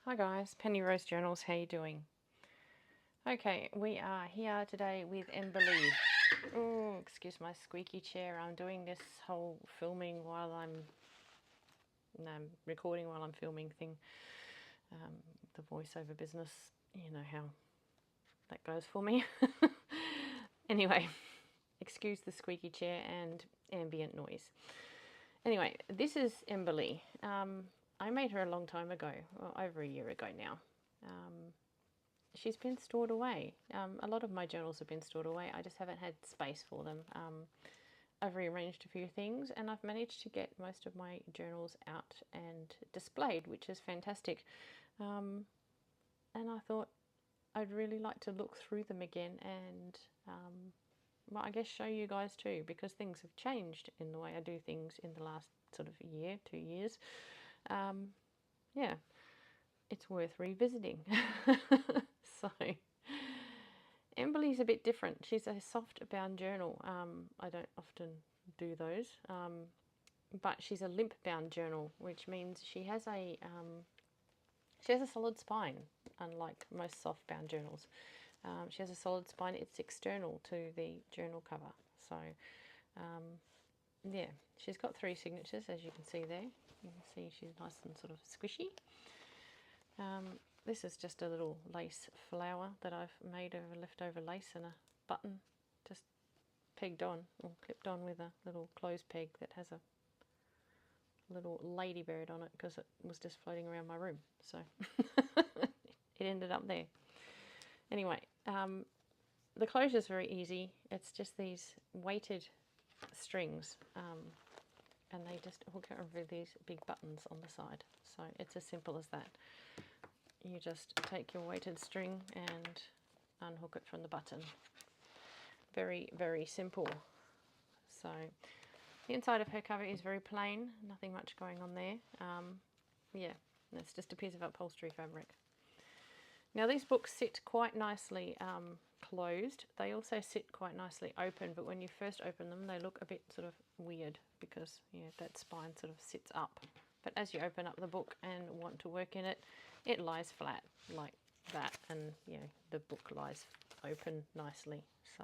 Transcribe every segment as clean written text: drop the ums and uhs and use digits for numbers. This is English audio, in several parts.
Hi guys, Penny Rose Journals, how you doing? Okay, we are here today with Emberly. Oh, excuse my squeaky chair. I'm doing this whole filming while I'm recording while I'm filming thing. The voiceover business, you know how that goes for me. Anyway, excuse the squeaky chair and ambient noise. Anyway, this is Emberly. I made her a long time ago, well, over a year ago now. She's been stored away. A lot of my journals have been stored away. I just haven't had space for them. I've rearranged a few things and I've managed to get most of my journals out and displayed, which is fantastic. And I thought I'd really like to look through them again and, well, I guess show you guys too, because things have changed in the way I do things in the last sort of year, 2 years. Yeah, it's worth revisiting. So, Emberly's a bit different. She's a soft bound journal. I don't often do those, but she's a limp bound journal, which means she has a solid spine, unlike most soft bound journals. She has a solid spine. It's external to the journal cover. So, yeah, she's got 3 signatures, as you can see there. You can see she's nice and sort of squishy. This is just a little lace flower that I've made of leftover lace and a button just pegged on or clipped on with a little clothes peg that has a little ladybird on it because it was just floating around my room. So it ended up there. Anyway, the closure is very easy. It's just these weighted strings and they just hook over these big buttons on the side. So it's as simple as that. You just take your weighted string and unhook it from the button. Very, very simple. So the inside of her cover is very plain, nothing much going on there. Yeah, it's just a piece of upholstery fabric. Now these books sit quite nicely closed. They also sit quite nicely open, but when you first open them they look a bit sort of weird because that spine sort of sits up. But as you open up the book and want to work in it, it lies flat like that, and the book lies open nicely. So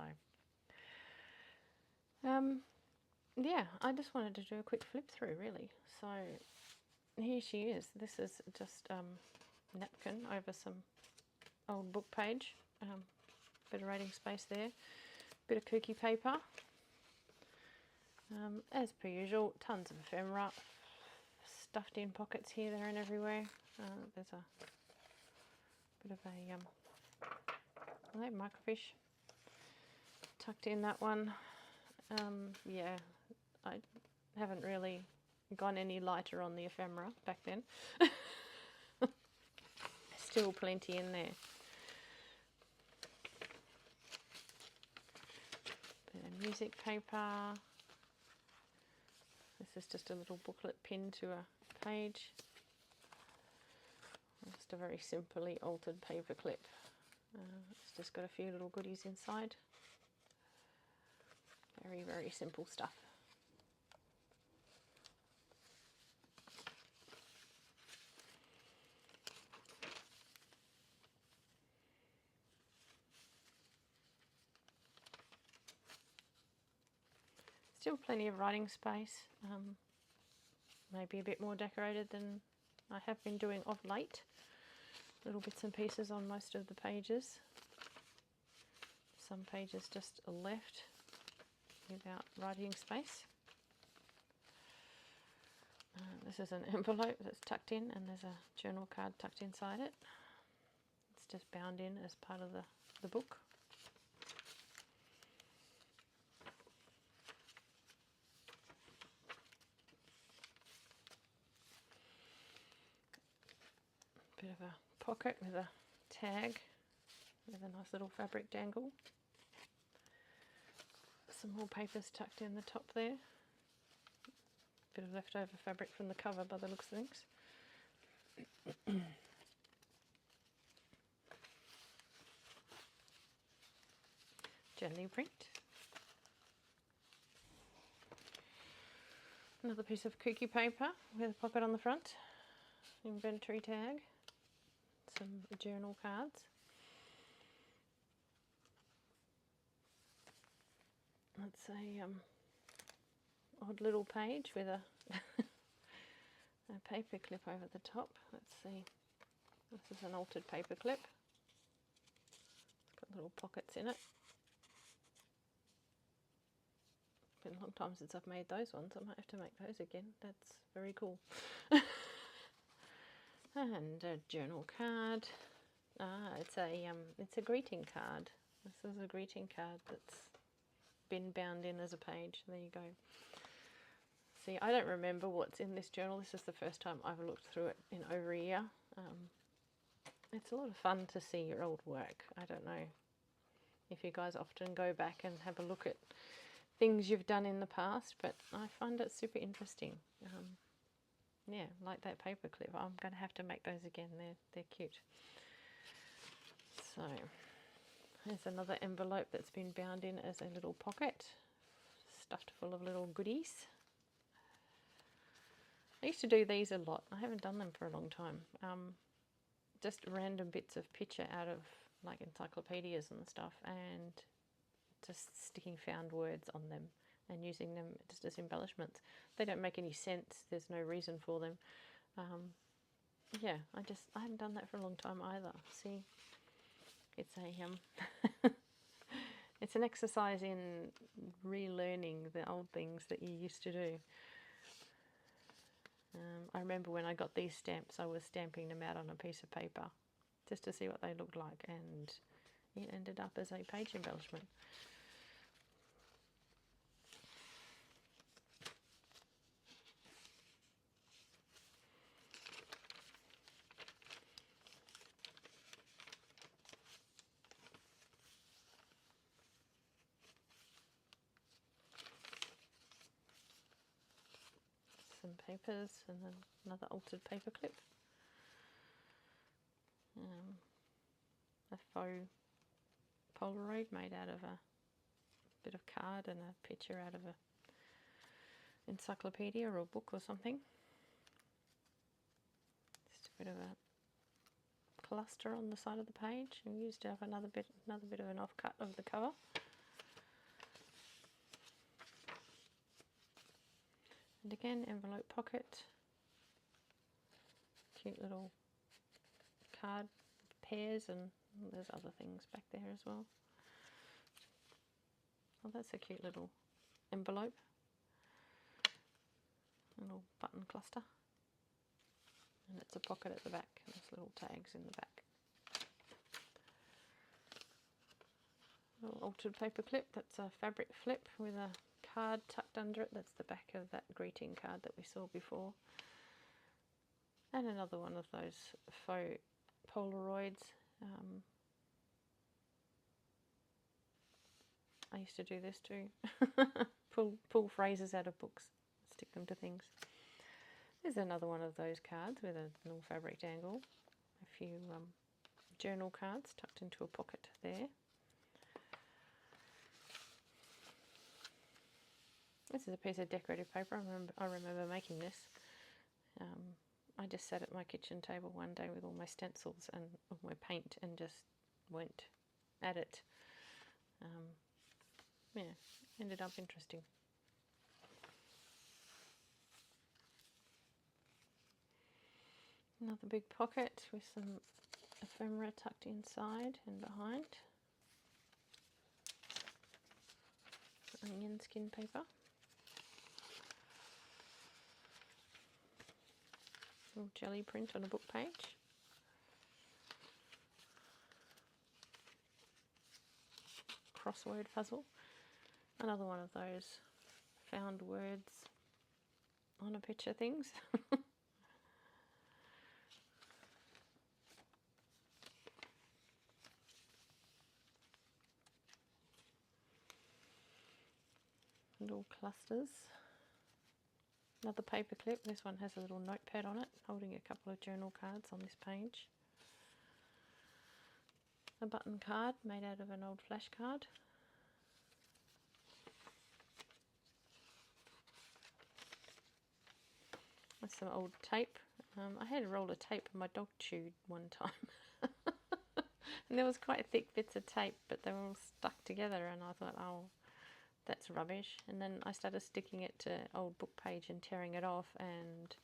yeah, I just wanted to do a quick flip through really. So here she is. This is just napkin over some old book page, bit of writing space there, bit of kooky paper, as per usual, tons of ephemera stuffed in pockets here, there and everywhere. There's a bit of a microfiche tucked in that one. Yeah, I haven't really gone any lighter on the ephemera back then. Still plenty in there. Bit of music paper. This is just a little booklet pinned to a page. Just a very simply altered paper clip. It's just got a few little goodies inside. Very, very simple stuff. Still plenty of writing space. Maybe a bit more decorated than I have been doing of late. Little bits and pieces on most of the pages. Some pages just left without writing space. This is an envelope that's tucked in and there's a journal card tucked inside it. It's just bound in as part of the book. Bit of a pocket with a tag with a nice little fabric dangle. Some more papers tucked in the top there. Bit of leftover fabric from the cover by the looks of things. Jelly print. Another piece of kooky paper with a pocket on the front. Inventory tag. some journal cards. That's a odd little page with a, a paper clip over the top. Let's see. This is an altered paper clip. It's got little pockets in it. It's been a long time since I've made those ones. I might have to make those again. That's very cool. And a journal card. It's a greeting card. This is a greeting card that's been bound in as a page. There you go. See, I don't remember what's in this journal. This is the first time I've looked through it in over a year. It's a lot of fun to see your old work. I don't know if you guys often go back and have a look at things you've done in the past, but I find it super interesting. Yeah, like that paper clip. I'm going to have to make those again. They're cute. So there's another envelope that's been bound in as a little pocket, stuffed full of little goodies. I used to do these a lot. I haven't done them for a long time. Just random bits of picture out of like encyclopedias and stuff, and just sticking found words on them and using them just as embellishments. They don't make any sense. There's no reason for them. Yeah, I haven't done that for a long time either. See, it's a it's an exercise in relearning the old things that you used to do. I remember when I got these stamps, I was stamping them out on a piece of paper just to see what they looked like, and it ended up as a page embellishment. Some papers and then another altered paper clip. A faux Polaroid made out of a bit of card and a picture out of a encyclopedia or a book or something. Just a bit of a cluster on the side of the page, and used to have another bit of an offcut of the cover. And again, envelope pocket. Cute little card pairs, and there's other things back there as well. Oh, that's a cute little envelope. A little button cluster. And it's a pocket at the back, and there's little tags in the back. Little altered paper clip, that's a fabric flip with a card tucked under it. That's the back of that greeting card that we saw before. And another one of those faux Polaroids. I used to do this too. pull phrases out of books, stick them to things. There's another one of those cards with a little fabric dangle. A few journal cards tucked into a pocket there. This is a piece of decorative paper. I remember making this. I just sat at my kitchen table one day with all my stencils and all my paint and just went at it. Yeah, ended up interesting. Another big pocket with some ephemera tucked inside and behind. Onion skin paper. Little jelly print on a book page. Crossword puzzle. Another one of those found words on a picture things. Little clusters. Another paper clip. This one has a little notepad on it, holding a couple of journal cards on this page. A button card made out of an old flash card. With some old tape I had a roll of tape and my dog chewed one time. And there was quite thick bits of tape, but they were all stuck together, and I thought, oh, that's rubbish. And then I started sticking it to old book page and tearing it off, and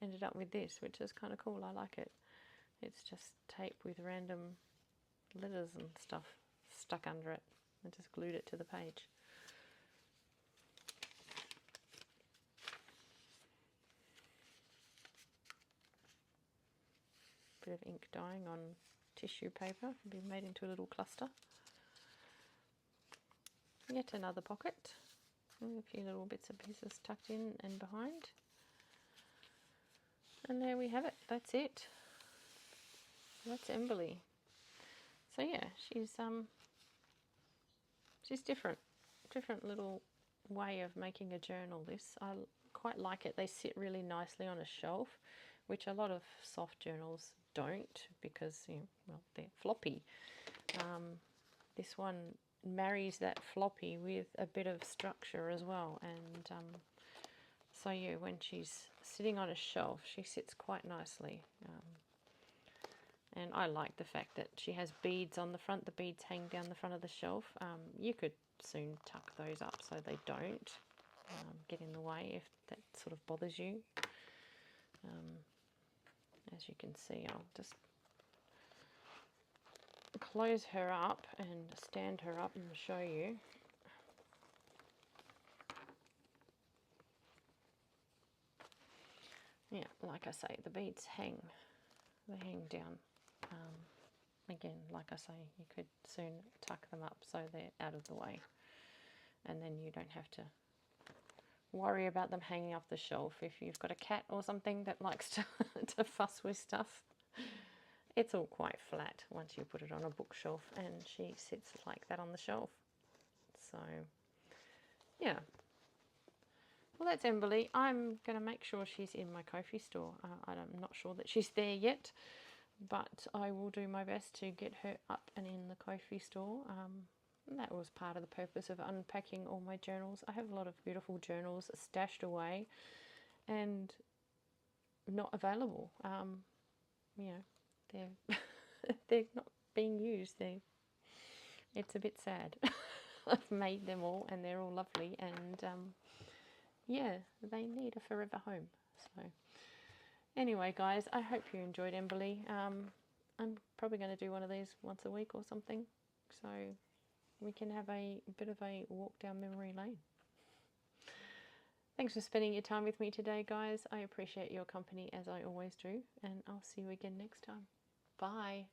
ended up with this, which is kind of cool. I like it. It's just tape with random letters and stuff stuck under it. I just glued it to the page. Bit of ink dyeing on tissue paper can be made into a little cluster. Yet another pocket. A few little bits and pieces tucked in and behind. And there we have it. That's it. That's Emberly. So yeah, she's different. Different little way of making a journal, this. I quite like it. They sit really nicely on a shelf, which a lot of soft journals don't, because, you know, well, they're floppy. This one marries that floppy with a bit of structure as well, and so yeah, when she's sitting on a shelf, she sits quite nicely. And I like the fact that she has beads on the front. The beads hang down the front of the shelf. You could soon tuck those up so they don't get in the way if that sort of bothers you. As you can see, I'll just close her up and stand her up and show you. Yeah, like I say, the beads hang. They hang down. Again, like I say, you could soon tuck them up so they're out of the way, and then you don't have to worry about them hanging off the shelf. If you've got a cat or something that likes to fuss with stuff, it's all quite flat once you put it on a bookshelf, and she sits like that on the shelf. So yeah, well, that's Emberly. I'm going to make sure she's in my Ko-fi store. I'm not sure that she's there yet, but I will do my best to get her up and in the Ko-fi store. That was part of the purpose of unpacking all my journals. I have a lot of beautiful journals stashed away and not available. You know, they're not being used. It's a bit sad. I've made them all and they're all lovely, and yeah, they need a forever home. So anyway, guys, I hope you enjoyed Emberly. I'm probably going to do one of these once a week or something, so we can have a bit of a walk down memory lane. Thanks for spending your time with me today, guys. I appreciate your company as I always do, and I'll see you again next time. Bye.